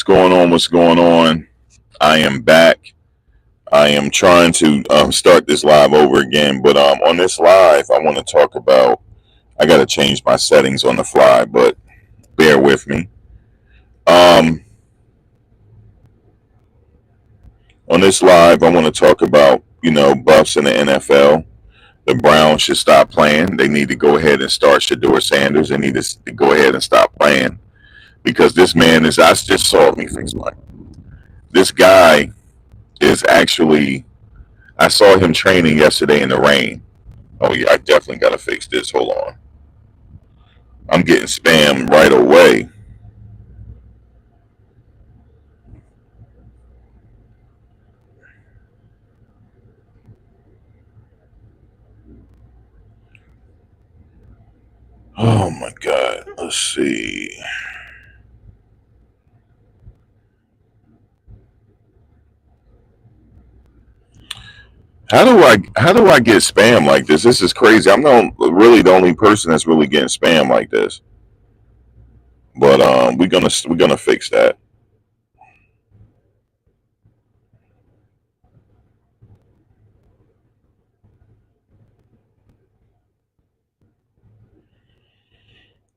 Going on? What's going on? I am back. I am trying to start this live over again, but on this live, I want to talk about. I got to change my settings on the fly, but bear with me. Um, on this live, I want to talk about buffs in the NFL. The Browns should stop playing. They need to go ahead and start SHEDEUR Sanders. They need to go ahead and stop playing because this man is. I just saw me fix my. This guy is actually. I saw him training yesterday in the rain. Oh yeah, I definitely gotta fix this. Hold on. I'm getting spam right away. Oh my god. Let's see. How do I get spam like this? This is crazy. I'm not really the only person that's really getting spam like this. But we're gonna fix that.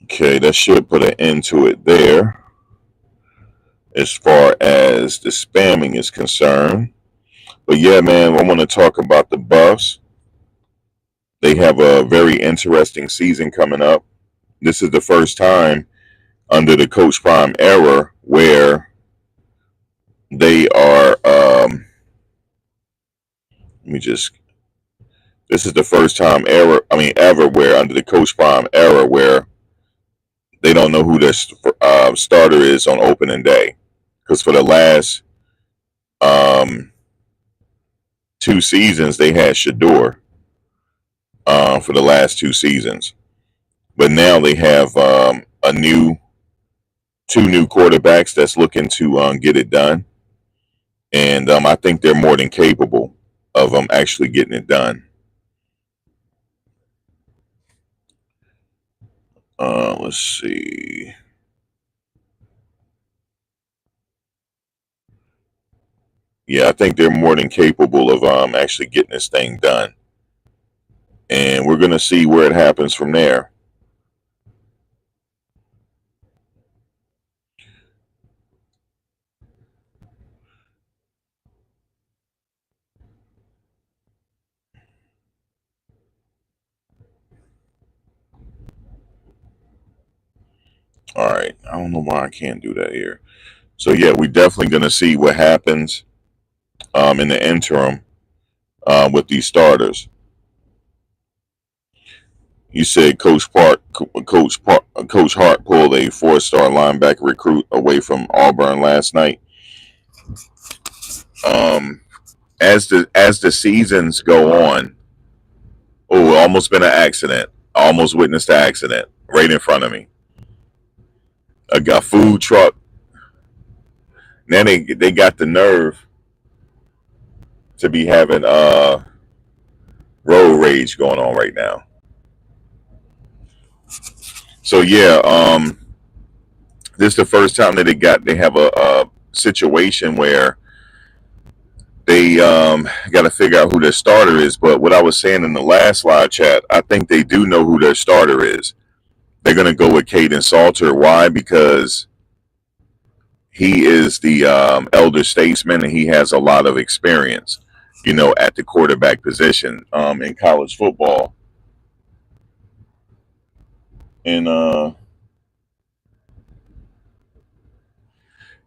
Okay, that should put an end to it there as far as the spamming is concerned. But yeah, man, I want to talk about the Buffs. They have a very interesting season coming up. This is the first time under the Coach Prime era where they are. Let me just. This is the first time ever where under the Coach Prime era where they don't know who their starter is on opening day, because for the last two seasons they had SHEDEUR for the last two seasons, but now they have two new quarterbacks that's looking to get it done, and I think they're more than capable of actually getting it done. Let's see. Yeah, I think they're more than capable of actually getting this thing done, and we're gonna see where it happens from there. All right, I don't know why I can't do that here. So yeah, we're definitely gonna see what happens in the interim with these starters. You said Coach Hart pulled a four-star linebacker recruit away from Auburn last night. Um, as the seasons go on, oh, almost been an accident. I almost witnessed the accident right in front of me. A food truck. Now they got the nerve to be having road rage going on right now. So yeah, this is the first time that they have a situation where they got to figure out who their starter is. But what I was saying in the last live chat, I think they do know who their starter is. They're going to go with Caden Salter. Why? Because he is the elder statesman and he has a lot of experience, at the quarterback position in college football. And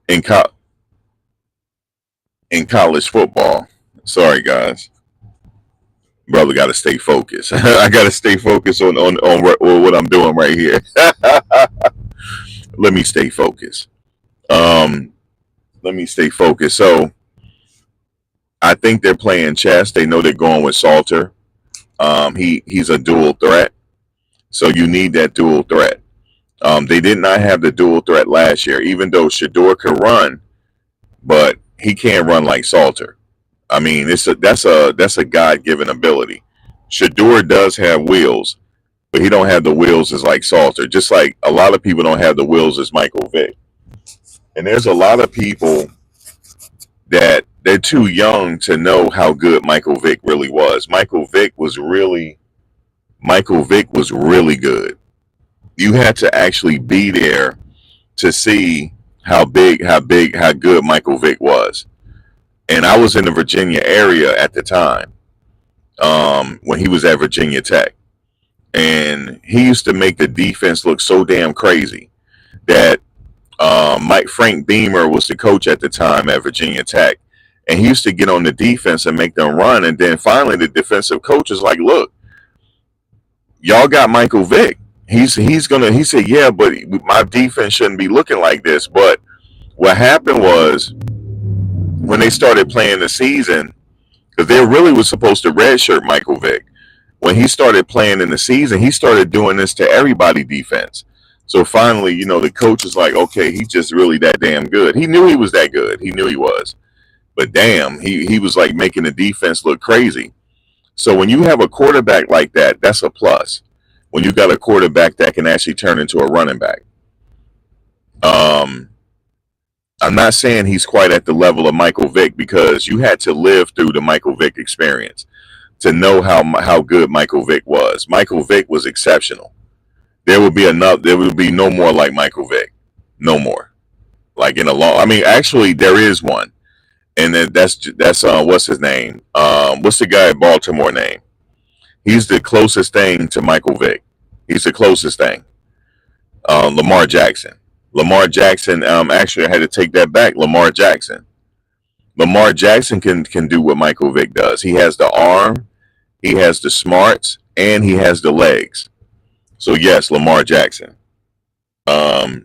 in co- in college football. Sorry, guys. Brother, got to stay focused. I got to stay focused on what I'm doing right here. Let me stay focused. Um, let me stay focused. So I think they're playing chess. They know they're going with Salter. He's a dual threat, so you need that dual threat. They did not have the dual threat last year, even though SHEDEUR could run, but he can't run like Salter. I mean, that's a God-given ability. SHEDEUR does have wheels, but he don't have the wheels as like Salter. Just like a lot of people don't have the wheels as Michael Vick. And there's a lot of people that they're too young to know how good Michael Vick really was. Michael Vick was really good. You had to actually be there to see how good Michael Vick was. And I was in the Virginia area at the time, when he was at Virginia Tech. And he used to make the defense look so damn crazy that Frank Beamer was the coach at the time at Virginia Tech. And he used to get on the defense and make them run. And then finally the defensive coach is like, look, y'all got Michael Vick. He said, yeah, but my defense shouldn't be looking like this. But what happened was, when they started playing the season, because they really was supposed to redshirt Michael Vick, when he started playing in the season, he started doing this to everybody defense. So finally, the coach was like, okay, he's just really that damn good. He knew he was that good. He knew he was. But damn, he was like making the defense look crazy. So when you have a quarterback like that, that's a plus. When you got a quarterback that can actually turn into a running back. I'm not saying he's quite at the level of Michael Vick, because you had to live through the Michael Vick experience to know how good Michael Vick was. Michael Vick was exceptional. There would be no more like Michael Vick. No more. Like in a long, actually there is one. And then that's what's his name? What's the guy at Baltimore name? He's the closest thing to Michael Vick. He's the closest thing. Lamar Jackson. Actually, I had to take that back. Lamar Jackson can do what Michael Vick does. He has the arm, he has the smarts, and he has the legs. So yes, Lamar Jackson.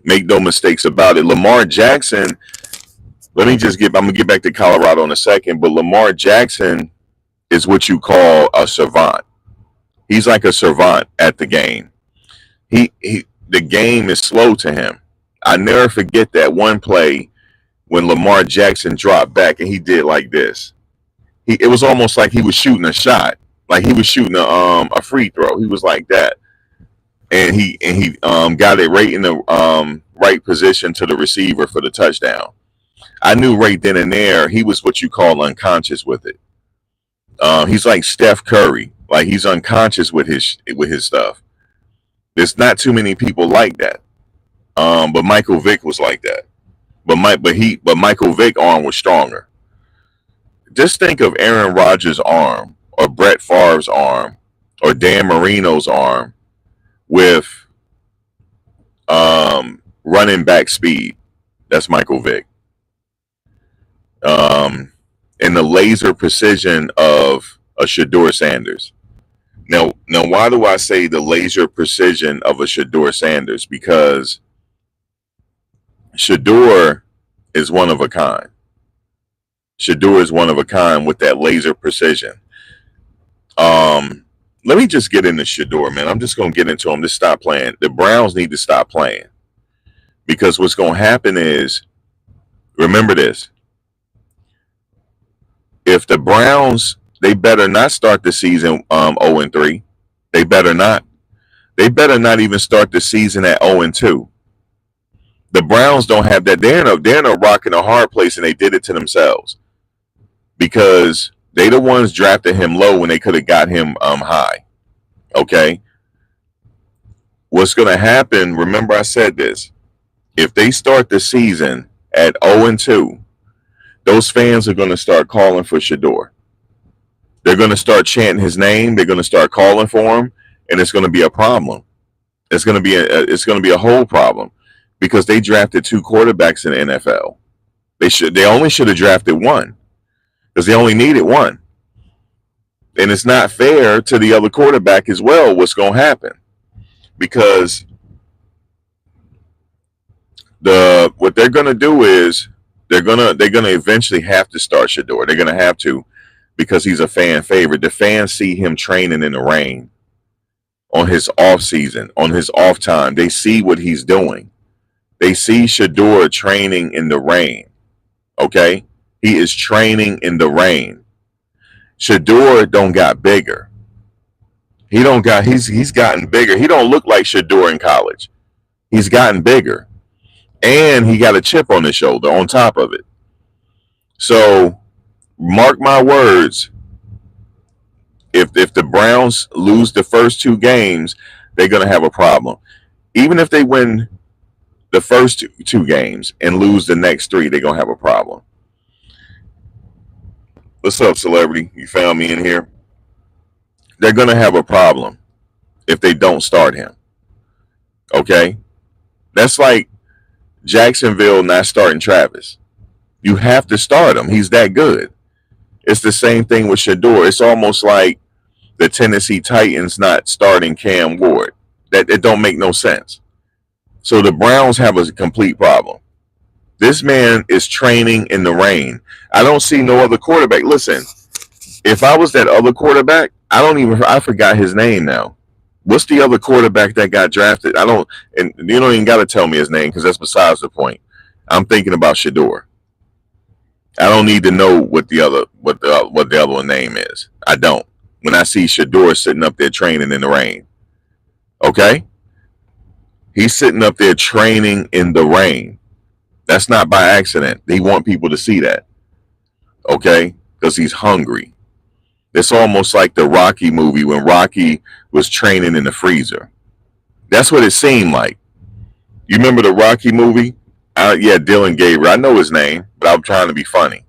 Make no mistakes about it. Lamar Jackson, I'm gonna get back to Colorado in a second, but Lamar Jackson is what you call a savant. He's like a savant at the game. The game is slow to him. I never forget that one play when Lamar Jackson dropped back and he did like this. It was almost like he was shooting a shot, like he was shooting a free throw. He was like that, and he got it right in the right position to the receiver for the touchdown. I knew right then and there he was what you call unconscious with it. He's like Steph Curry, like he's unconscious with his stuff. There's not too many people like that. But Michael Vick was like that. But Michael Vick's arm was stronger. Just think of Aaron Rodgers' arm, or Brett Favre's arm, or Dan Marino's arm with running back speed. That's Michael Vick. And the laser precision of a SHEDEUR Sanders. Now, why do I say the laser precision of a SHEDEUR Sanders? Because SHEDEUR is one of a kind. SHEDEUR is one of a kind with that laser precision. Let me just get into SHEDEUR, man. I'm just going to get into them. Just stop playing. The Browns need to stop playing. Because what's going to happen is, remember this. If the Browns, they better not start the season 0-3. They better not. They better not even start the season at 0-2. The Browns don't have that. They're in a rock and a hard place, and they did it to themselves. Because they the ones drafted him low when they could have got him high. Okay? What's going to happen, remember I said this. If they start the season at 0-2, those fans are going to start calling for SHEDEUR. They're going to start chanting his name. They're going to start calling for him, and it's going to be a problem. It's going to be a whole problem, because they drafted 2 quarterbacks in the NFL. They only should have drafted 1, because they only needed 1. And it's not fair to the other quarterback as well. What's going to happen? Because what they're going to do is they're going to eventually have to start SHEDEUR. They're going to have to, because he's a fan favorite. The fans see him training in the rain on his off season, on his off time. They see what he's doing. They see SHEDEUR training in the rain. Okay? He is training in the rain. SHEDEUR don't got bigger. He's gotten bigger. He don't look like SHEDEUR in college. He's gotten bigger. and he got a chip on his shoulder on top of it. So mark my words, if the Browns lose the first two games, they're going to have a problem. Even if they win the first two games and lose the next three, they're going to have a problem. What's up, celebrity? You found me in here. They're going to have a problem if they don't start him. Okay? That's like Jacksonville not starting Travis. You have to start him. He's that good. It's the same thing with SHEDEUR. It's almost like the Tennessee Titans not starting Cam Ward. That it don't make no sense. So the Browns have a complete problem. This man is training in the rain. I don't see no other quarterback. Listen, if I was that other quarterback, I forgot his name now. What's the other quarterback that got drafted? And you don't even got to tell me his name because that's besides the point. I'm thinking about SHEDEUR. I don't need to know what the other one name is. I don't. When I see SHEDEUR sitting up there training in the rain, okay, he's sitting up there training in the rain. That's not by accident. They want people to see that, okay, because he's hungry. It's almost like the Rocky movie when Rocky was training in the freezer. That's what it seemed like. You remember the Rocky movie? Yeah, Dylan Gabriel. I know his name, but I'm trying to be funny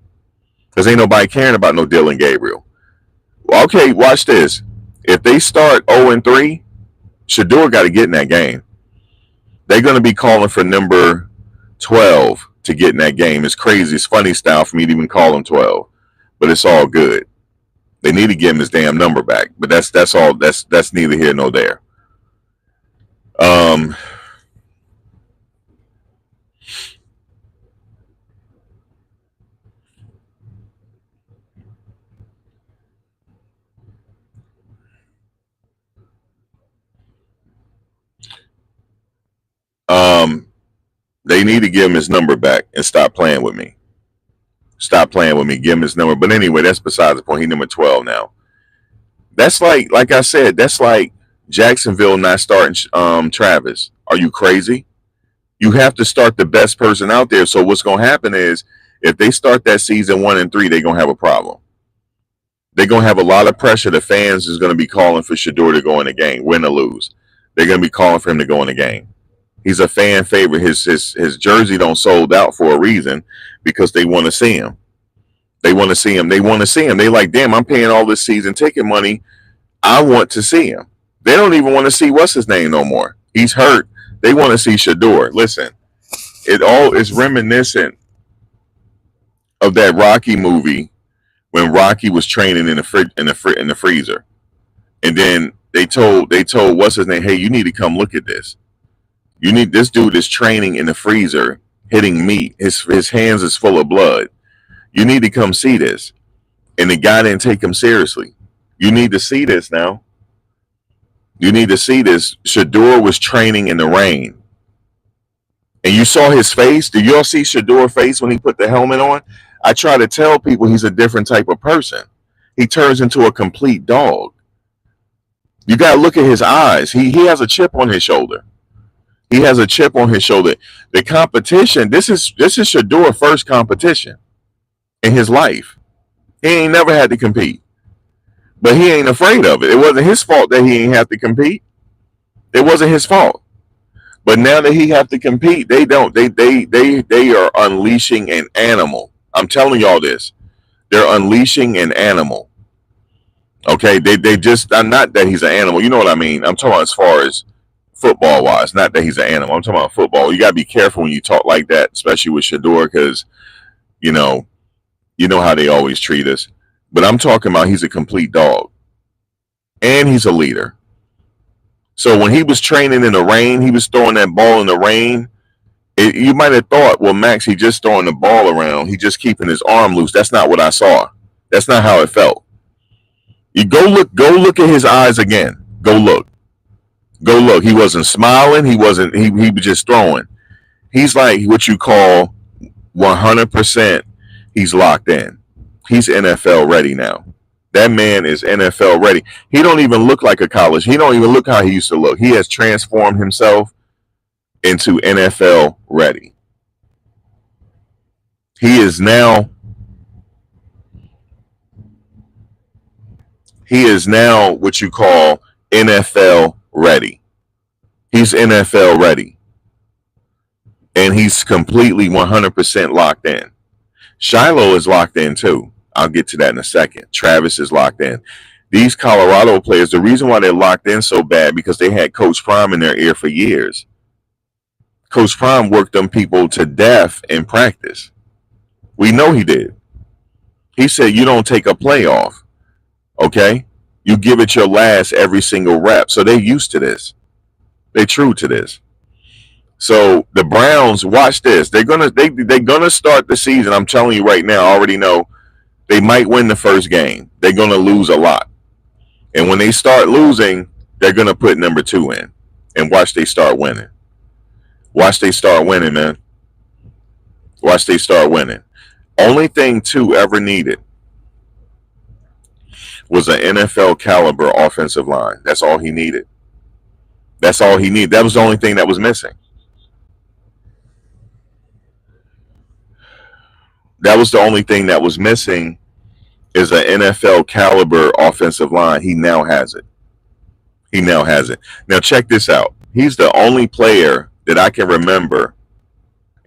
because ain't nobody caring about no Dylan Gabriel. Well, okay, watch this. If they start 0-3, SHEDEUR got to get in that game. They're going to be calling for number 12 to get in that game. It's crazy. It's funny style for me to even call him 12, but it's all good. They need to give him his damn number back, but that's all. That's neither here nor there. They need to give him his number back and stop playing with me. Stop playing with me. Give him his number. But anyway, that's besides the point. He's number 12 now. That's like I said, that's like Jacksonville not starting Travis. Are you crazy? You have to start the best person out there. So what's going to happen is if they start that season 1-3, they're going to have a problem. They're going to have a lot of pressure. The fans is going to be calling for SHEDEUR to go in the game, win or lose. They're going to be calling for him to go in the game. He's a fan favorite. His jersey don't sold out for a reason because they want to see him. They want to see him. They want to see him. They like, damn, I'm paying all this season ticket money. I want to see him. They don't even want to see what's his name no more. He's hurt. They want to see SHEDEUR. Listen, it all is reminiscent of that Rocky movie when Rocky was training in the freezer, and then they told what's his name, hey, you need to come look at this. You need this dude is training in the freezer, hitting meat. His hands is full of blood. You need to come see this. And the guy didn't take him seriously. You need to see this now. You need to see this. SHEDEUR was training in the rain. And you saw his face. Did y'all see SHEDEUR's face when he put the helmet on? I try to tell people he's a different type of person. He turns into a complete dog. You got to look at his eyes. He has a chip on his shoulder. He has a chip on his shoulder. The competition, this is SHEDEUR's first competition in his life. He ain't never had to compete. But he ain't afraid of it. It wasn't his fault that he ain't have to compete. It wasn't his fault. But now that he have to compete, they are unleashing an animal. I'm telling y'all this. They're unleashing an animal. Okay, they just not that he's an animal. You know what I mean? I'm talking as far as football wise, not that he's an animal. I'm talking about football. You gotta be careful when you talk like that, especially with SHEDEUR, because you know how they always treat us. But I'm talking about he's a complete dog, and he's a leader. So when he was training in the rain, he was throwing that ball in the rain. You might have thought, well, Max, he just throwing the ball around. He just keeping his arm loose. That's not what I saw. That's not how it felt. You go look at his eyes again. Go look. He wasn't smiling. He was just throwing. He's like what you call 100%. He's locked in. He's NFL ready now. That man is NFL ready. He don't even look like a college. He don't even look how he used to look. He has transformed himself into NFL ready. He is now what you call NFL ready. He's NFL ready, and he's completely 100% locked in. Shiloh is locked in too. I'll get to that in a second. Travis is locked in. These Colorado players, the reason why they're locked in so bad because they had Coach Prime in their ear for years. Coach Prime worked them people to death in practice. We know he did. He said, you don't take a play off, okay? You give it your last every single rep. So they're used to this. They're true to this. So the Browns, watch this. They're gonna start the season. I'm telling you right now, I already know they might win the first game. They're gonna lose a lot. And when they start losing, they're gonna put number 2 in. And watch they start winning. Watch they start winning, man. Watch they start winning. Only thing 2 ever needed was an NFL caliber offensive line. That's all he needed. That's all he needed. That was the only thing that was missing. That was the only thing that was missing is an NFL caliber offensive line. He now has it. He now has it. Now check this out. He's the only player that I can remember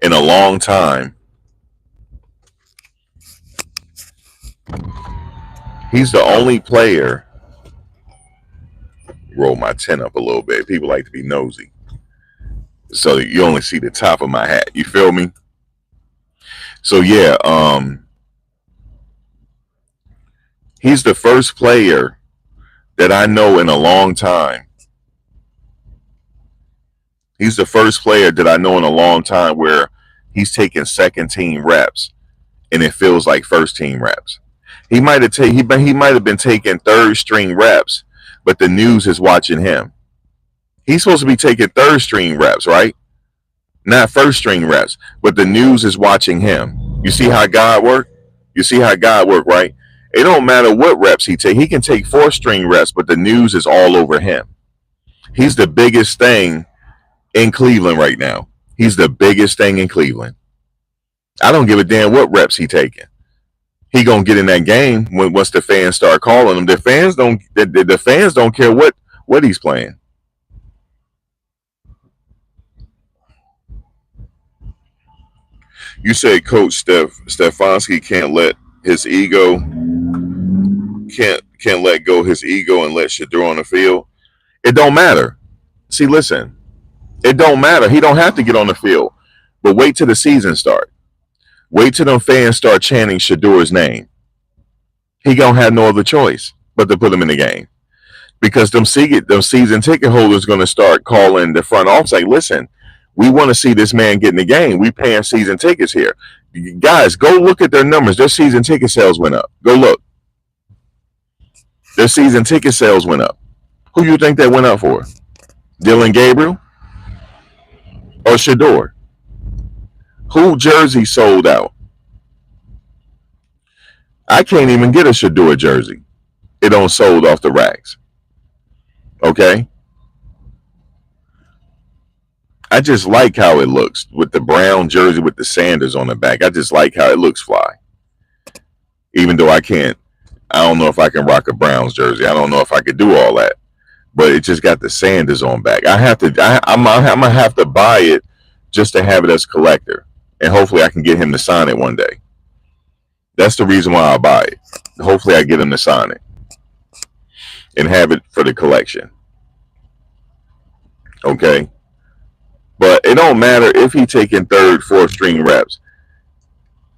in a long time. He's the only player. Roll my tent up a little bit. People like to be nosy. So you only see the top of my hat. You feel me? So yeah, he's the first player that I know in a long time. He's the first player that I know in a long time where he's taking second team reps and it feels like first team reps. He might have been taking third string reps, but the news is watching him. He's supposed to be taking third string reps, right? Not first string reps, but the news is watching him. You see how God work? You see how God work, right? It don't matter what reps he take. He can take 4 string reps, but the news is all over him. He's the biggest thing in Cleveland right now. He's the biggest thing in Cleveland. I don't give a damn what reps he taking. He gonna get in that game once the fans start calling him. The fans don't care what he's playing. You say Coach Stefanski can't let his ego can't let go his ego and let SHEDEUR on the field. It don't matter. See, listen, it don't matter. He don't have to get on the field. But wait till the season start. Wait till them fans start chanting SHEDEUR's name. He gonna have no other choice but to put him in the game. Because them season ticket holders gonna start calling the front office like, listen, we want to see this man get in the game. We paying season tickets here. Guys, go look at their numbers. Their season ticket sales went up. Go look. Their season ticket sales went up. Who you think that went up for? Dylan Gabriel or SHEDEUR? Who jersey sold out? I can't even get a SHEDEUR jersey. It don't sold off the racks. Okay? I just like how it looks with the brown jersey with the Sanders on the back. I just like how it looks fly. Even though I don't know if I can rock a Browns jersey. I don't know if I could do all that. But it just got the Sanders on back. I'm gonna have to buy it just to have it as a collector. And hopefully I can get him to sign it one day. That's the reason why I buy it. Hopefully I get him to sign it and have it for the collection. Okay? But it don't matter if he taking third, fourth string reps.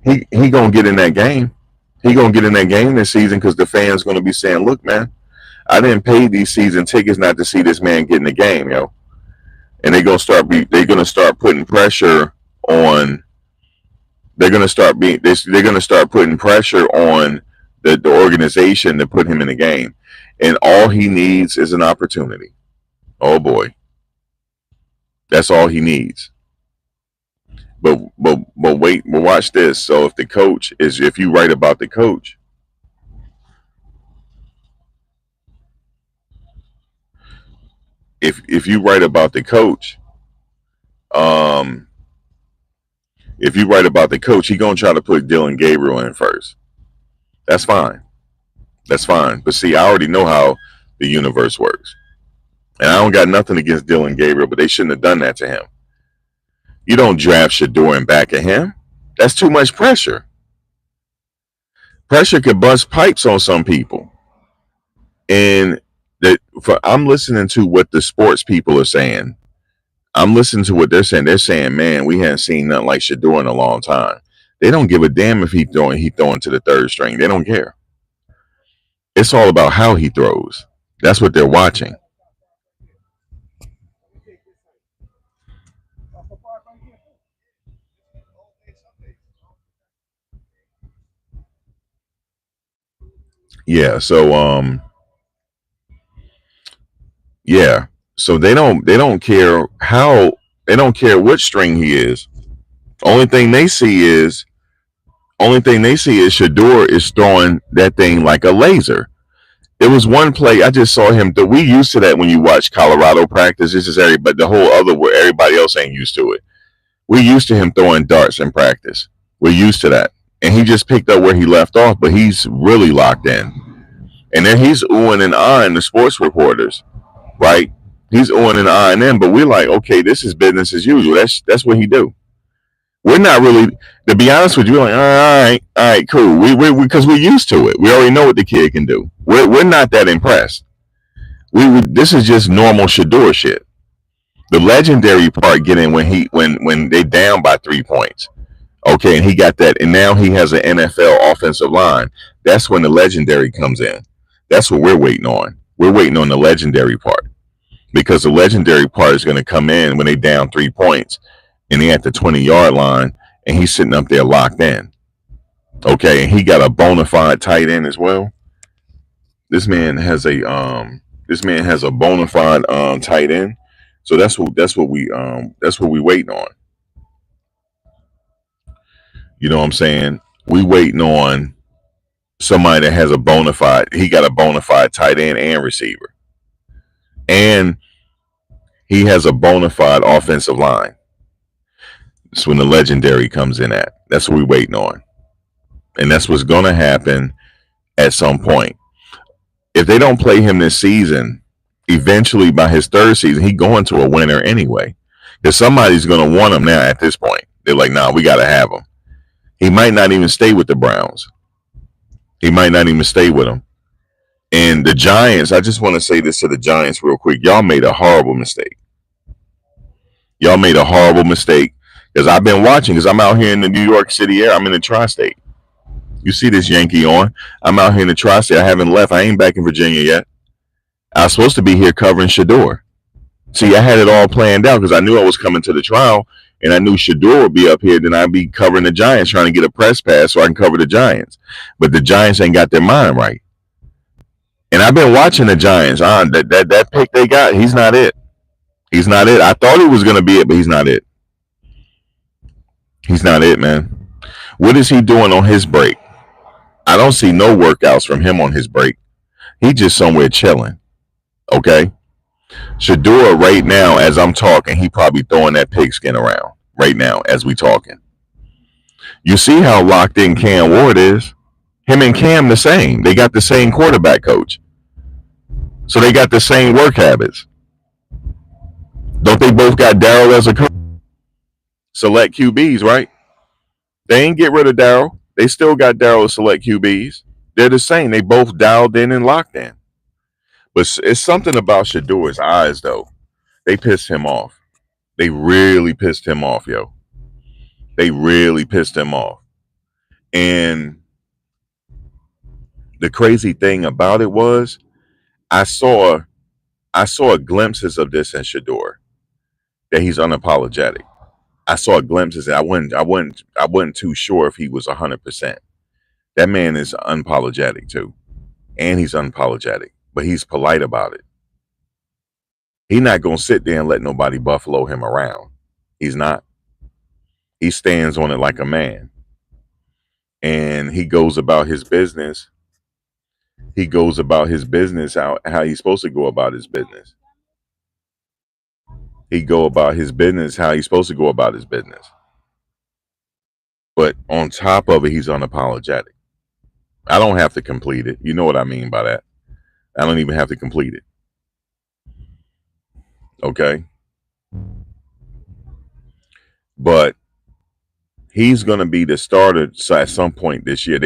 He gonna get in that game. He gonna get in that game this season because the fans gonna be saying, "Look, man, I didn't pay these season tickets not to see this man get in the game, yo." And they're gonna start putting pressure on. They're gonna start putting pressure on the organization to put him in the game, and all he needs is an opportunity. Oh boy, that's all he needs. But wait, watch this. So if you write about the coach, if you write about the coach, If you write about the coach, he gonna try to put Dylan Gabriel in first. That's fine. That's fine. But see, I already know how the universe works. And I don't got nothing against Dylan Gabriel, but they shouldn't have done that to him. You don't draft SHEDEUR and back at him. That's too much pressure. Pressure could bust pipes on some people. And I'm listening to what the sports people are saying. I'm listening to what they're saying. They're saying, man, we haven't seen nothing like SHEDEUR in a long time. They don't give a damn if he's throwing to the third string. They don't care. It's all about how he throws. That's what they're watching. Yeah. So yeah. So they don't care how, they don't care what string he is. Only thing they see is SHEDEUR is throwing that thing like a laser. There was one play I just saw him. We used to that when you watch Colorado practice. This is but the whole other where everybody else ain't used to it. We're used to him throwing darts in practice. We're used to that, and he just picked up where he left off. But he's really locked in, and then he's oohing and eyeing the sports reporters, right? He's oohing and eyeing them, but we're like, okay, this is business as usual. That's what he do. We're not really, to be honest with you, we're like, all right, cool. We because we're used to it. We already know what the kid can do. We're not that impressed. This is just normal SHEDEUR shit. The legendary part get in when they down by 3 points. Okay, and he got that, and now he has an NFL offensive line. That's when the legendary comes in. That's what we're waiting on. We're waiting on the legendary part, because the legendary part is going to come in when they down 3 points and they at the 20-yard line, and he's sitting up there locked in. Okay, and he got a bona fide tight end as well. This man has a bona fide tight end. So that's what we waiting on. You know what I'm saying? We waiting on somebody that has a bona fide. He got a bona fide tight end and receiver, and he has a bona fide offensive line. That's when the legendary comes in at. That's what we're waiting on. And that's what's going to happen at some point. If they don't play him this season, eventually by his third season, he going to a winner anyway. Because somebody's going to want him now at this point. They're like, nah, we got to have him. He might not even stay with the Browns. He might not even stay with them. And the Giants, I just want to say this to the Giants real quick. Y'all made a horrible mistake. Y'all made a horrible mistake. Because I've been watching, because I'm out here in the New York City area. I'm in the tri-state. You see this Yankee on. I'm out here in the tri-state. I haven't left. I ain't back in Virginia yet. I was supposed to be here covering SHEDEUR. See, I had it all planned out because I knew I was coming to the trial, and I knew SHEDEUR would be up here. Then I'd be covering the Giants, trying to get a press pass so I can cover the Giants. But the Giants ain't got their mind right. And I've been watching the Giants. That pick they got, he's not it. He's not it. I thought he was going to be it, but he's not it. He's not it, man. What is he doing on his break? I don't see no workouts from him on his break. He just somewhere chilling. Okay? SHEDEUR right now, as I'm talking, he probably throwing that pigskin around right now as we talking. You see how locked in Cam Ward is? Him and Cam the same. They got the same quarterback coach. So they got the same work habits. Don't they both got Darryl as a coach? Select QBs, right? They ain't get rid of Darryl. They still got Darryl as select QBs. They're the same. They both dialed in and locked in. But it's something about SHEDEUR's eyes, though. They pissed him off. They really pissed him off, yo. They really pissed him off. And the crazy thing about it was, I saw glimpses of this in SHEDEUR, that he's unapologetic. I saw glimpses. I wasn't too sure if he was 100%. That man is unapologetic too, and he's unapologetic, but he's polite about it. He's not gonna sit there and let nobody buffalo him around. He's not. He stands on it like a man, and he goes about his business. He goes about his business how he's supposed to go about his business. He go about his business how he's supposed to go about his business. But on top of it, he's unapologetic. I don't have to complete it. You know what I mean by that. I don't even have to complete it. Okay. But he's going to be the starter at some point this year.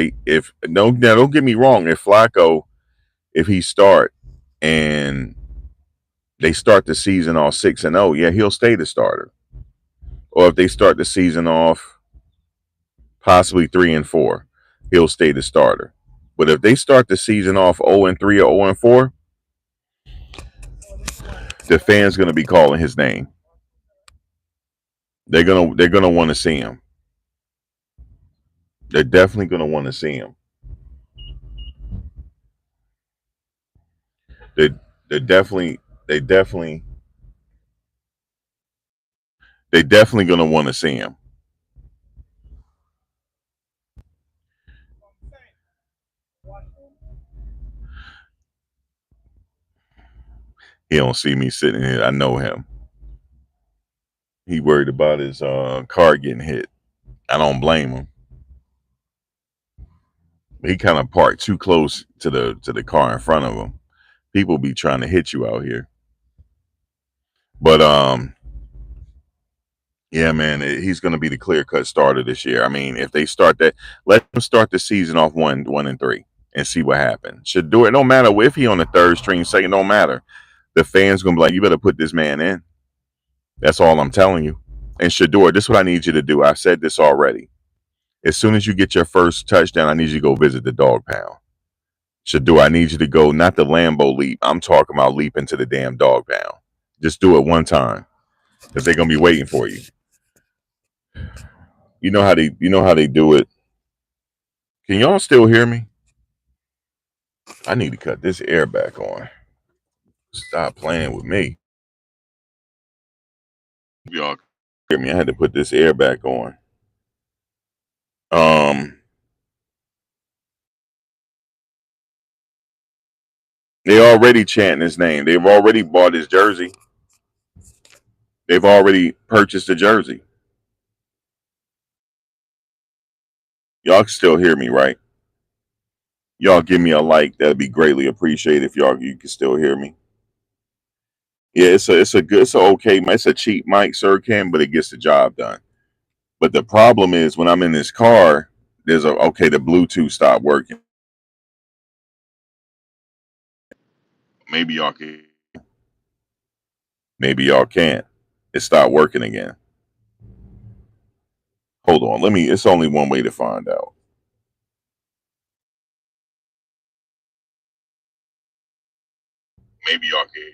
Now don't get me wrong. If he start and they start the season off 6-0, yeah, he'll stay the starter. Or if they start the season off possibly 3-4, he'll stay the starter. But if they start the season off 0-3 or 0-4, the fans going to be calling his name. They're gonna want to see him. They're definitely gonna want to see him. They they definitely they definitely they definitely gonna want to see him. He don't see me sitting here. I know him. He worried about his car getting hit. I don't blame him. He kind of parked too close to the car in front of him. People be trying to hit you out here. But yeah, man, he's going to be the clear cut starter this year. I mean, if they start that, let them start the season off 1-3 and see what happens. SHEDEUR. It don't matter if he on the third string, second, don't matter. The fans gonna be like, you better put this man in. That's all I'm telling you. And SHEDEUR, this is what I need you to do. I've said this already. As soon as you get your first touchdown, I need you to go visit the dog pound. SHEDEUR, I need you to go, not the Lambo leap. I'm talking about leap into the damn dog pound. Just do it one time, because they're gonna be waiting for you. You know how they do it. Can y'all still hear me? I need to cut this air back on. Stop playing with me. Y'all hear me? I had to put this air back on. They already chanting his name. They've already bought his jersey. They've already purchased the jersey. Y'all can still hear me, right? Y'all give me a like. That'd be greatly appreciated if you can still hear me. Yeah, it's a cheap mic, sir, Ken, but it gets the job done. But the problem is when I'm in this car, the Bluetooth stopped working. Maybe y'all can. Maybe y'all can't. It stopped working again. Hold on. It's only one way to find out. Maybe y'all can.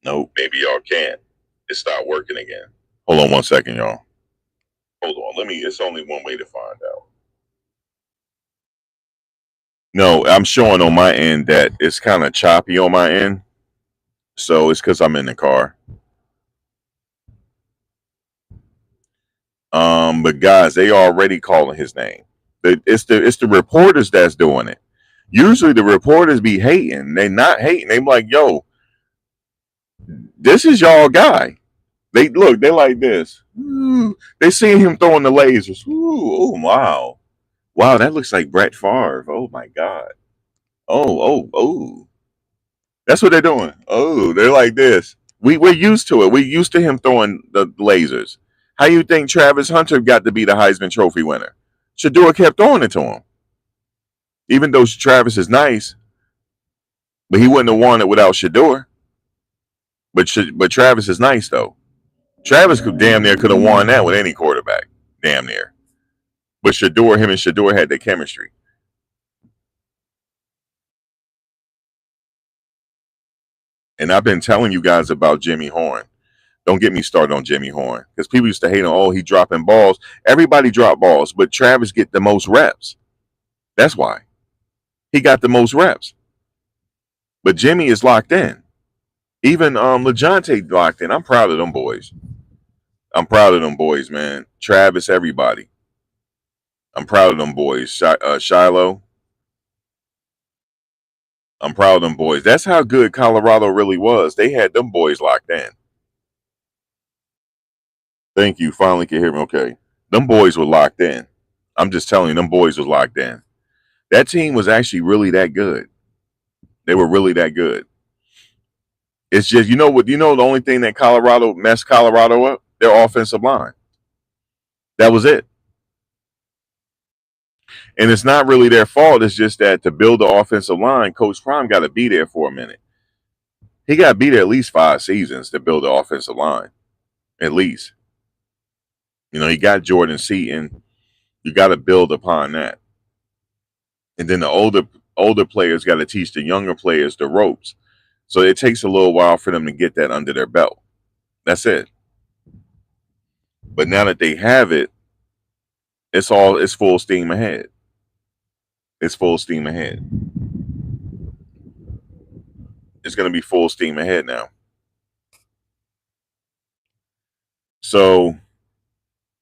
Nope. Maybe y'all can't. It stopped working again. Hold on one second, y'all. Hold on. It's only one way to find out. No, I'm showing on my end that it's kind of choppy on my end. So it's because I'm in the car. But guys, they already calling his name. It's the reporters that's doing it. Usually the reporters be hating. They not hating. They be like, yo, this is y'all guy. They like this. Ooh, they see him throwing the lasers. Ooh, oh wow. Wow, that looks like Brett Favre. Oh my God. Oh. That's what they're doing. Oh, they're like this. We're used to it. We're used to him throwing the lasers. How you think Travis Hunter got to be the Heisman Trophy winner? SHEDEUR kept throwing it to him. Even though Travis is nice, but he wouldn't have won it without SHEDEUR. But Travis is nice though. Travis could have won that with any quarterback. Damn near. But him and SHEDEUR had their chemistry. And I've been telling you guys about Jimmy Horn. Don't get me started on Jimmy Horn, because people used to hate him. Oh, he dropping balls. Everybody drop balls, but Travis get the most reps. That's why. He got the most reps. But Jimmy is locked in. Even LeJohntay locked in. I'm proud of them boys. Man. Travis, everybody. I'm proud of them boys. Shiloh. I'm proud of them boys. That's how good Colorado really was. They had them boys locked in. Thank you. Finally can hear me. Okay. Them boys were locked in. I'm just telling you, them boys was locked in. That team was actually really that good. They were really that good. It's just, you know what, the only thing that Colorado messed Colorado up? Their offensive line. That was it. And it's not really their fault. It's just that to build the offensive line, Coach Prime got to be there for a minute. He got to be there at least 5 seasons to build the offensive line. At least. He got Jordan Seaton. You got to build upon that. And then the older players got to teach the younger players the ropes. So it takes a little while for them to get that under their belt. That's it. But now that they have it, it's full steam ahead. It's full steam ahead. It's going to be full steam ahead now. So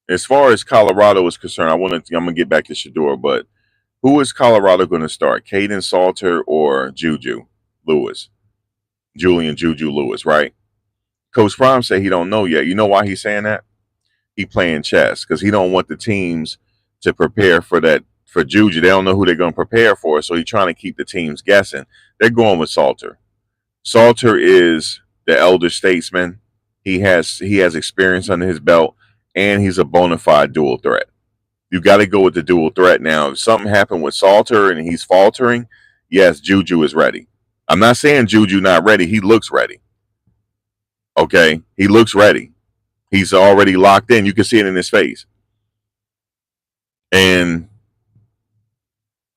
as far as Colorado is concerned, I'm going to get back to SHEDEUR, but who is Colorado going to start? Caden Salter or Julian Juju Lewis, right? Coach Prime said he don't know yet. You know why he's saying that? He playing chess because he don't want the teams to prepare for that. For Juju, they don't know who they're going to prepare for, so he's trying to keep the teams guessing. They're going with Salter. Salter is the elder statesman. He has experience under his belt, and he's a bona fide dual threat. You got to go with the dual threat now. If something happened with Salter and he's faltering, yes, Juju is ready. I'm not saying Juju not ready. He looks ready. Okay, he looks ready. He's already locked in. You can see it in his face. And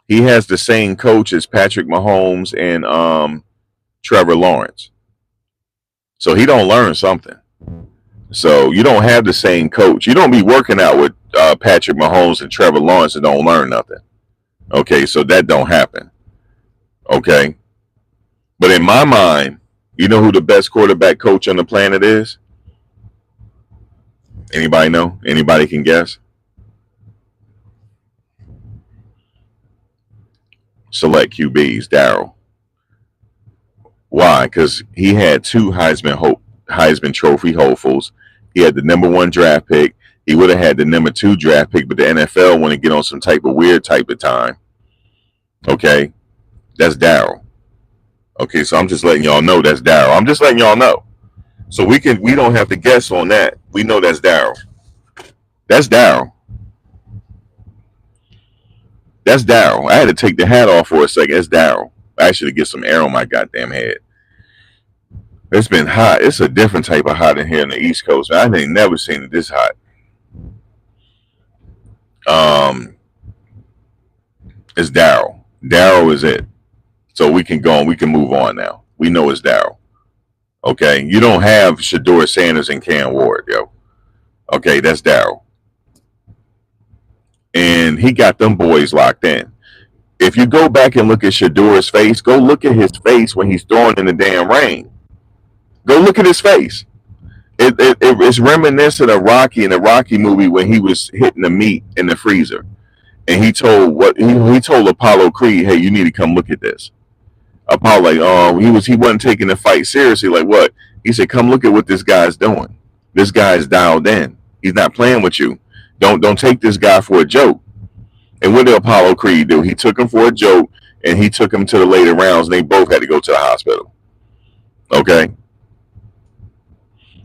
he has the same coach as Patrick Mahomes and Trevor Lawrence. So he don't learn something. So you don't have the same coach. You don't be working out with Patrick Mahomes and Trevor Lawrence and don't learn nothing. Okay, so that don't happen. Okay. But in my mind, you know who the best quarterback coach on the planet is? Anybody know? Anybody can guess? Select QBs, Darryl. Why? Because he had 2 Heisman Trophy hopefuls. He had the #1 draft pick. He would have had the #2 draft pick, but the NFL want to get on some type of weird type of time. Okay, that's Darryl. Okay, so I'm just letting y'all know that's Darryl. I'm just letting y'all know, so we don't have to guess on that. We know that's Darryl. That's Darryl. That's Darryl. I had to take the hat off for a second. That's Darryl. I should get some air on my goddamn head. It's been hot. It's a different type of hot in here in the East Coast. I ain't never seen it this hot. It's Darryl. Darryl is it. So we can go and we can move on now. We know it's Darryl. Okay, you don't have SHEDEUR Sanders and Cam Ward, yo. Okay, that's Darryl. And he got them boys locked in. If you go back and look at SHEDEUR's face, go look at his face when he's throwing in the damn rain. Go look at his face. It's reminiscent of Rocky in the Rocky movie when he was hitting the meat in the freezer. And he told Apollo Creed, hey, you need to come look at this. Apollo, he wasn't taking the fight seriously. Like what? He said, come look at what this guy's doing. This guy's dialed in. He's not playing with you. Don't take this guy for a joke. And what did Apollo Creed do? He took him for a joke, and he took him to the later rounds, and they both had to go to the hospital. Okay?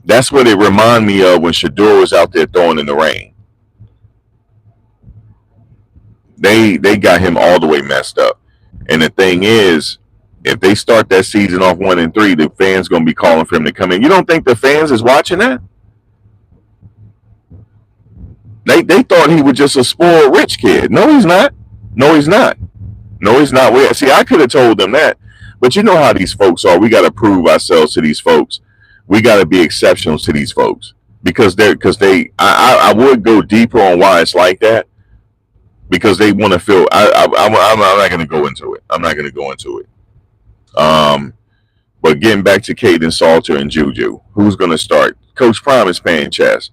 That's what it reminded me of when SHEDEUR was out there throwing in the rain. They got him all the way messed up. And the thing is, if they start that season off 1-3, the fans going to be calling for him to come in. You don't think the fans is watching that? They thought he was just a spoiled rich kid. No, he's not. No, he's not. No, he's not. See, I could have told them that. But you know how these folks are. We got to prove ourselves to these folks. We got to be exceptional to these folks. I would go deeper on why it's like that. Because they want to feel, I'm not going to go into it. I'm not going to go into it. But getting back to Caden Salter and Juju, who's going to start? Coach Prime is playing chess.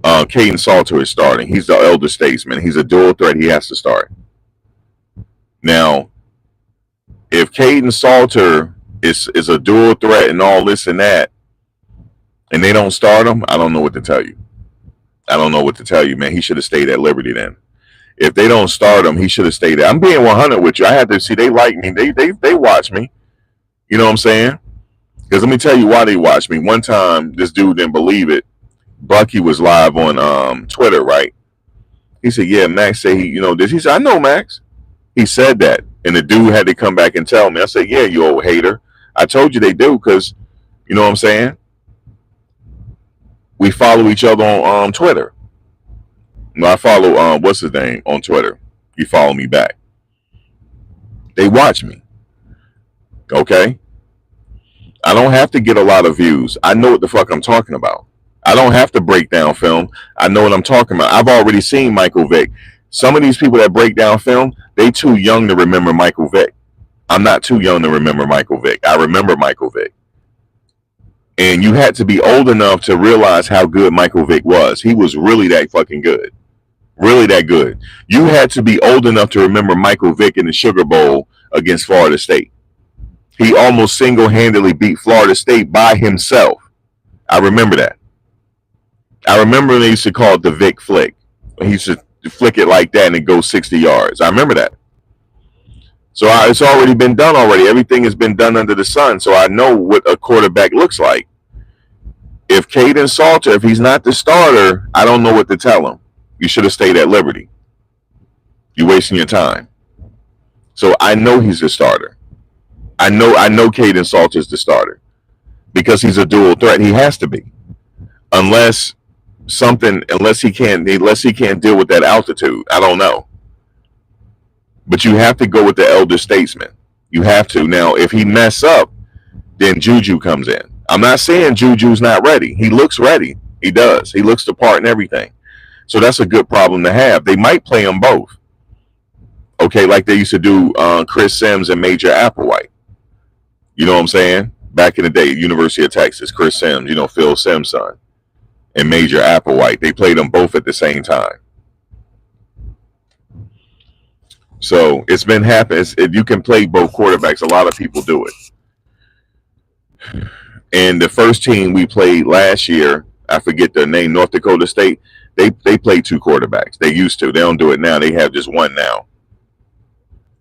Caden Salter is starting. He's the elder statesman. He's a dual threat. He has to start. Now, if Caden Salter is a dual threat and all this and that, and they don't start him, I don't know what to tell you. I don't know what to tell you, man. He should have stayed at Liberty then. If they don't start him, he should have stayed there. I'm being 100 with you. I had to see they like me. They watch me. You know what I'm saying? Because let me tell you why they watch me. One time, this dude didn't believe it. Bucky was live on Twitter, right? He said, "Yeah, Max said he, this." He said, "I know Max." He said that, and the dude had to come back and tell me. I said, "Yeah, you old hater. I told you they do because, you know what I'm saying? We follow each other on Twitter. No, I follow what's his name on Twitter. You follow me back. They watch me. Okay, I don't have to get a lot of views. I know what the fuck I'm talking about. I don't have to break down film. I know what I'm talking about. I've already seen Michael Vick. Some of these people that break down film, they too young to remember Michael Vick. I'm not too young to remember Michael Vick. I remember Michael Vick. And you had to be old enough to realize how good Michael Vick was. He was really that fucking good. Really that good. You had to be old enough to remember Michael Vick in the Sugar Bowl against Florida State. He almost single-handedly beat Florida State by himself. I remember that. I remember they used to call it the Vic flick. He used to flick it like that and it goes 60 yards. I remember that. So it's already been done already. Everything has been done under the sun. So I know what a quarterback looks like. If Caden Salter, if he's not the starter, I don't know what to tell him. You should have stayed at Liberty. You're wasting your time. So I know he's the starter. I know Caden Salter's the starter because he's a dual threat. He has to be, unless he can't deal with that altitude. I don't know, but you have to go with the elder statesman. You have to. Now, if he mess up, then Juju comes in. I'm not saying Juju's not ready. He looks ready. He does. He looks the part and everything. So that's a good problem to have. They might play them both. Okay, like they used to do Chris Sims and Major Applewhite. You know what I'm saying? Back in the day, University of Texas, Chris Sims, Phil Sims' son, and Major Applewhite. They played them both at the same time. So it's been happening. You can play both quarterbacks. A lot of people do it. And the first team we played last year, I forget their name, North Dakota State, they played two quarterbacks. They used to. They don't do it now. They have just one now.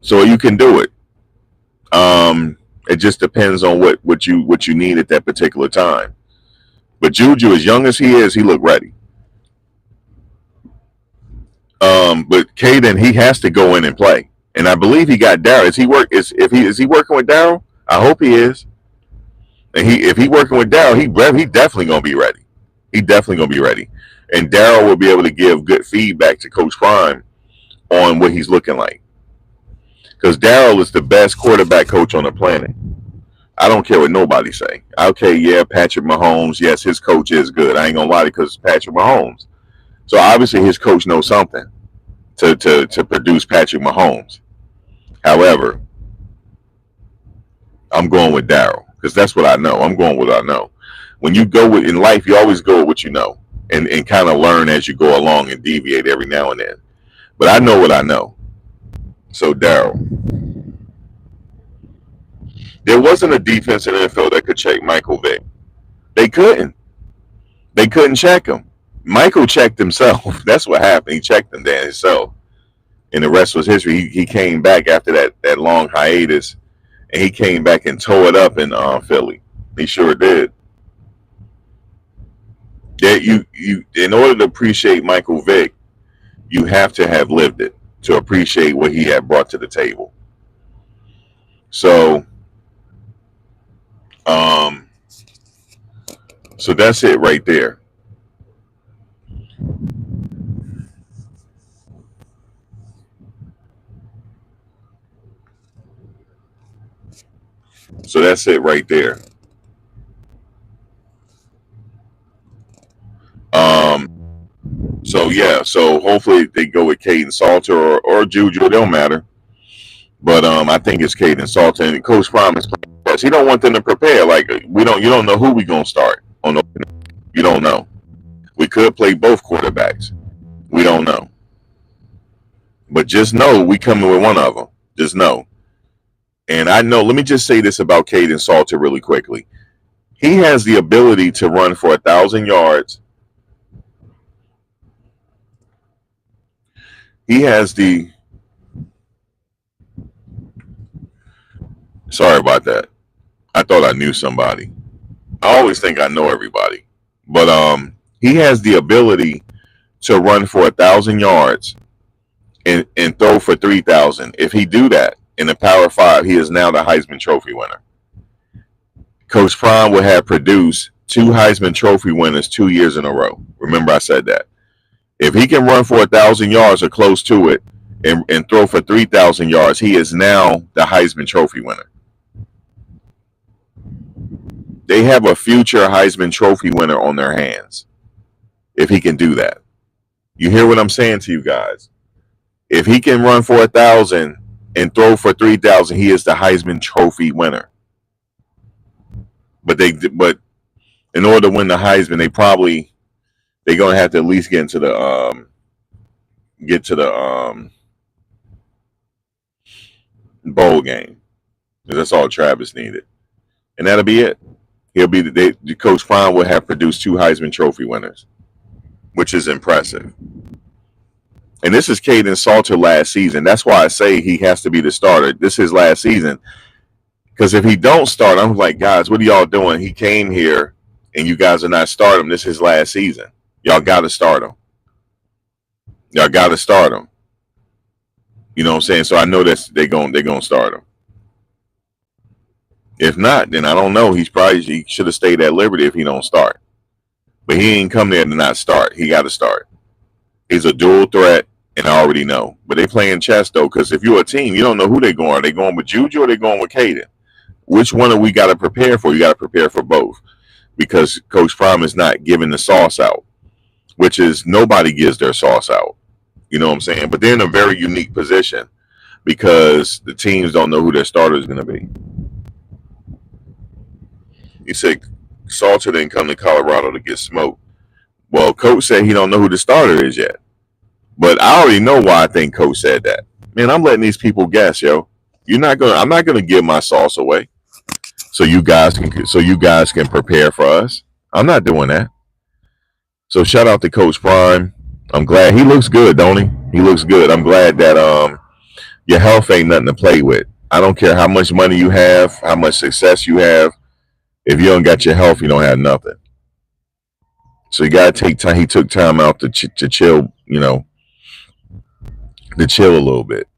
So you can do it. It just depends on what you need at that particular time. But Juju, as young as he is, he looked ready. But Caden, he has to go in and play. And I believe he got Darryl. Is he working with Darryl? I hope he is. And if he working with Darryl, he definitely gonna be ready. He definitely gonna be ready. And Darryl will be able to give good feedback to Coach Prime on what he's looking like. Because Darryl is the best quarterback coach on the planet. I don't care what nobody say. Okay, yeah, Patrick Mahomes. Yes, his coach is good. I ain't gonna lie to you because it's Patrick Mahomes. So obviously his coach knows something to produce Patrick Mahomes. However, I'm going with Darryl because that's what I know. I'm going with what I know. When you go with in life, you always go with what you know and kind of learn as you go along and deviate every now and then. But I know what I know. So Darryl. There wasn't a defense in the NFL that could check Michael Vick. They couldn't. They couldn't check him. Michael checked himself. That's what happened. He checked him there himself. And the rest was history. He came back after that long hiatus, and he came back and tore it up in Philly. He sure did. Yeah, you in order to appreciate Michael Vick, you have to have lived it to appreciate what he had brought to the table. So so that's it right there. So that's it right there. So yeah, so hopefully they go with Caden Salter or Juju. It don't matter. But I think it's Caden Salter and Coach Prime is playing. He don't want them to prepare. Like you don't know who we gonna start on. You don't know. We could play both quarterbacks. We don't know. But just know we coming with one of them. Just know. And I know. Let me just say this about Caden Salter really quickly. He has the ability to run for 1,000 yards He has the. Sorry about that. I thought I knew somebody. I always think I know everybody, but he has the ability to run for 1,000 yards and throw for 3,000. If he do that in the Power Five, he is now the Heisman Trophy winner. Coach Prime would have produced 2 Heisman Trophy winners 2 years in a row. Remember, I said that. If he can run for 1,000 yards or close to it and throw for 3,000 yards, he is now the Heisman Trophy winner. They have a future Heisman Trophy winner on their hands if he can do that. You hear what I'm saying to you guys? If he can run for 1,000 and throw for 3,000, he is the Heisman Trophy winner. But in order to win the Heisman, they're gonna have to at least get to the bowl game. That's all Travis needed, and that'll be it. He'll be the Coach Prime will have produced 2 Heisman Trophy winners, which is impressive. And this is Caden Salter last season. That's why I say he has to be the starter. This is his last season. Because if he don't start, I'm like, guys, what are y'all doing? He came here, and you guys are not starting him. This is his last season. Y'all got to start him. Y'all got to start him. You know what I'm saying? So I know that they're gonna start him. If not, then I don't know. He should have stayed at Liberty if he don't start. But he ain't come there to not start. He got to start. He's a dual threat, and I already know. But they playing chess, though, because if you're a team, you don't know who they're going. Are they going with Juju or are they going with Caden? Which one are we got to prepare for? You got to prepare for both, because Coach Prime is not giving the sauce out, which is nobody gives their sauce out. You know what I'm saying? But they're in a very unique position because the teams don't know who their starter is going to be. You say Salter didn't come to Colorado to get smoked. Well, Coach said he don't know who the starter is yet. But I already know why I think Coach said that. Man, I'm letting these people guess, yo. I'm not gonna give my sauce away. So you guys can prepare for us. I'm not doing that. So shout out to Coach Prime. I'm glad he looks good, don't he? He looks good. I'm glad that your health ain't nothing to play with. I don't care how much money you have, how much success you have. If you don't got your health, you don't have nothing. So you gotta take time. He took time out to chill, to chill a little bit.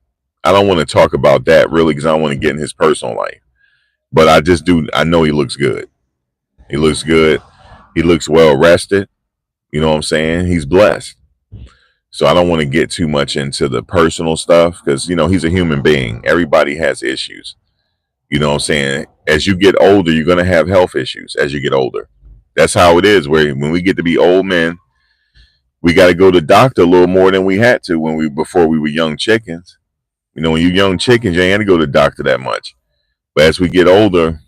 I don't want to talk about that really because I don't want to get in his personal life. But I just do. I know he looks good. He looks good. He looks well rested. You know what I'm saying? He's blessed. So I don't want to get too much into the personal stuff because, he's a human being. Everybody has issues. You know what I'm saying? As you get older, you're going to have health issues as you get older. That's how it is. When we get to be old men, we got to go to the doctor a little more than we had to before we were young chickens. When you're young chickens, you ain't had to go to the doctor that much. But as we get older,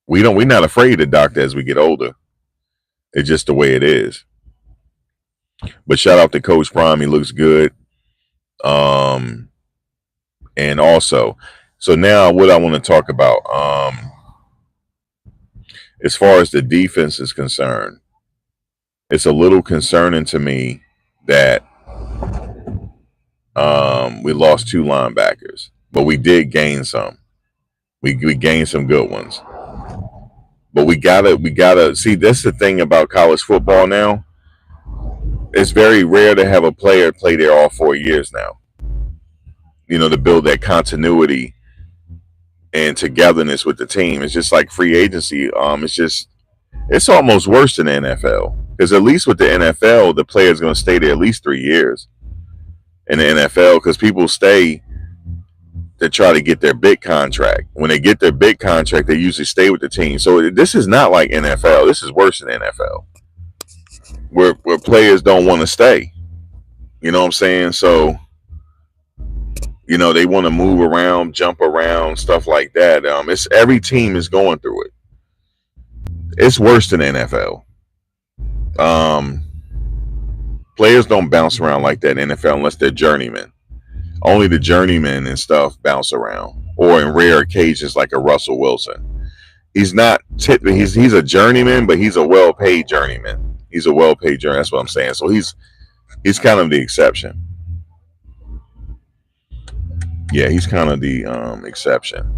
we're not afraid of the doctor as we get older. It's just the way it is. But shout out to Coach Prime. He looks good. And also, so now what I want to talk about, as far as the defense is concerned, it's a little concerning to me that we lost 2 linebackers, but we did gain some. We gained some good ones. But we gotta see, that's the thing about college football now. It's very rare to have a player play there all 4 years now. To build that continuity and togetherness with the team. It's just like free agency. It's almost worse than the NFL. Because at least with the NFL, the player's going to stay there at least 3 years in the NFL, because people stay to try to get their big contract. When they get their big contract, they usually stay with the team. So this is not like NFL. This is worse than NFL, where players don't want to stay. You know what I'm saying? So, they want to move around, jump around, stuff like that. It's every team is going through it. It's worse than the NFL. Players don't bounce around like that in NFL unless they're journeymen. Only the journeymen and stuff bounce around, or in rare occasions like a Russell Wilson. He's not typically, he's a journeyman, but he's a well-paid journeyman. He's a well-paid journeyman. That's what I'm saying. So he's kind of the exception. Yeah, he's kind of the exception.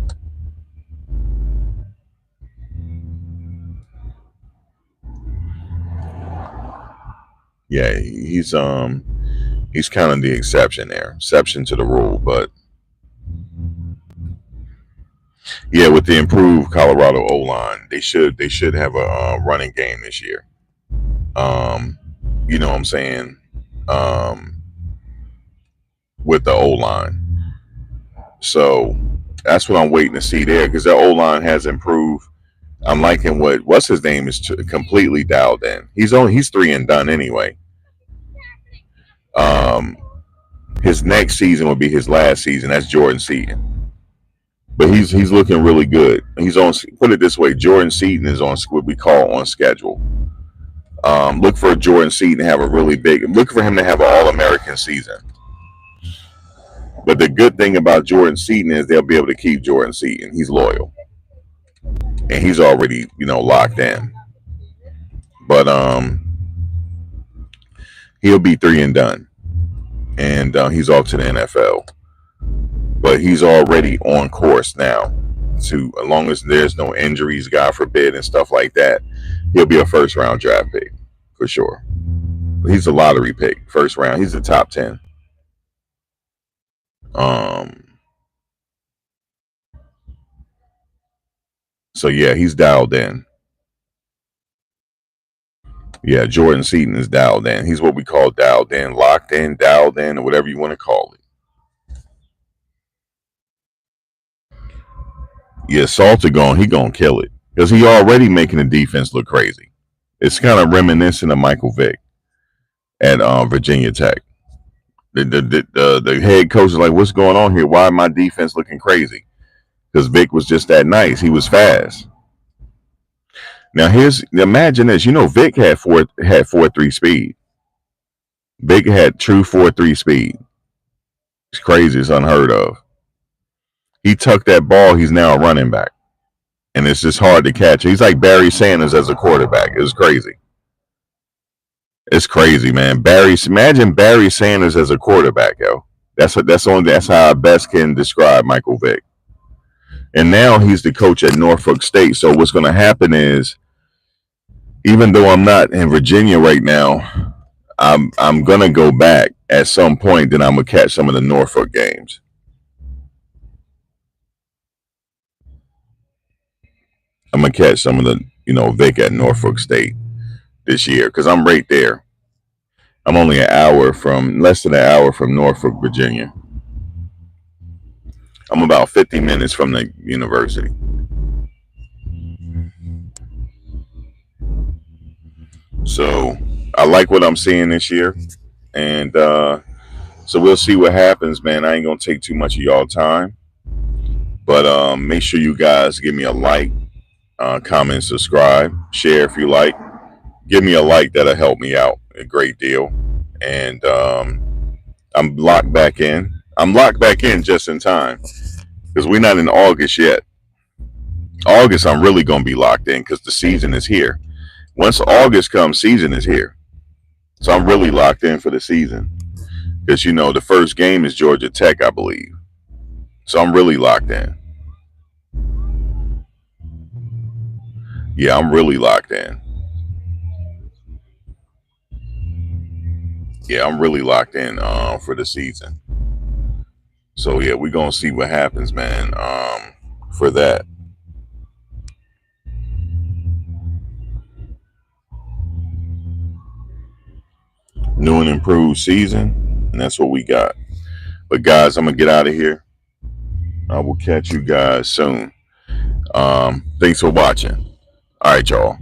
Yeah, he's kind of the exception there, exception to the rule. But yeah, with the improved Colorado O line, they should have a running game this year. Um, you know what I'm saying? Um, with the O line, so that's what I'm waiting to see there because their O line has improved. I'm liking what's his name is completely dialed in. He's 3 and done anyway. Um, his next season will be his last season. That's Jordan Seaton, but he's looking really good. He's on. Put it this way, Jordan Seaton is on what we call on schedule. Look for Jordan Seaton to have a really big. Look for him to have an All-American season. But the good thing about Jordan Seaton is they'll be able to keep Jordan Seaton. He's loyal, and he's already locked in. But he'll be 3 and done, and he's off to the NFL. But he's already on course now. To as long as there's no injuries, God forbid, and stuff like that, he'll be a first-round draft pick for sure. He's a lottery pick, first round. He's the top 10. So yeah, he's dialed in. Yeah, Jordan Seaton is dialed in. He's what we call dialed in, locked in, dialed in, or whatever you want to call it. Yeah, Salter he gonna kill it because he already making the defense look crazy. It's kind of reminiscent of Michael Vick at Virginia Tech. The head coach is like, "What's going on here? Why my defense looking crazy?" Because Vick was just that nice. He was fast. Now imagine this. Vic had 4.3 speed. Vic had true 4.3 speed. It's crazy. It's unheard of. He tucked that ball. He's now a running back, and it's just hard to catch. He's like Barry Sanders as a quarterback. It was crazy. It's crazy, man. Imagine Barry Sanders as a quarterback, yo. That's how I best can describe Michael Vick. And now he's the coach at Norfolk State. So what's going to happen is, even though I'm not in Virginia right now, I'm gonna go back at some point. Then I'm gonna catch some of the Norfolk games. I'm gonna catch some of the Vic at Norfolk State this year because I'm right there. I'm only less than an hour from Norfolk, Virginia. I'm about 50 minutes from the university. So I like what I'm seeing this year, and so we'll see what happens, man. I ain't gonna take too much of y'all time, but make sure you guys give me a like, comment, subscribe, share if you like. Give me a like. That'll help me out a great deal. And I'm locked back in. I'm locked back in just in time because we're not in August yet. August, I'm really gonna be locked in because the season is here. Once August comes, season is here. So I'm really locked in for the season because the first game is Georgia Tech, I believe. So I'm really locked in. Yeah, I'm really locked in. Yeah, I'm really locked in for the season. So yeah, we're gonna see what happens, man. For that. New and improved season, and that's what we got. But guys, I'm gonna get out of here. I will catch you guys soon. Thanks for watching. All right, y'all.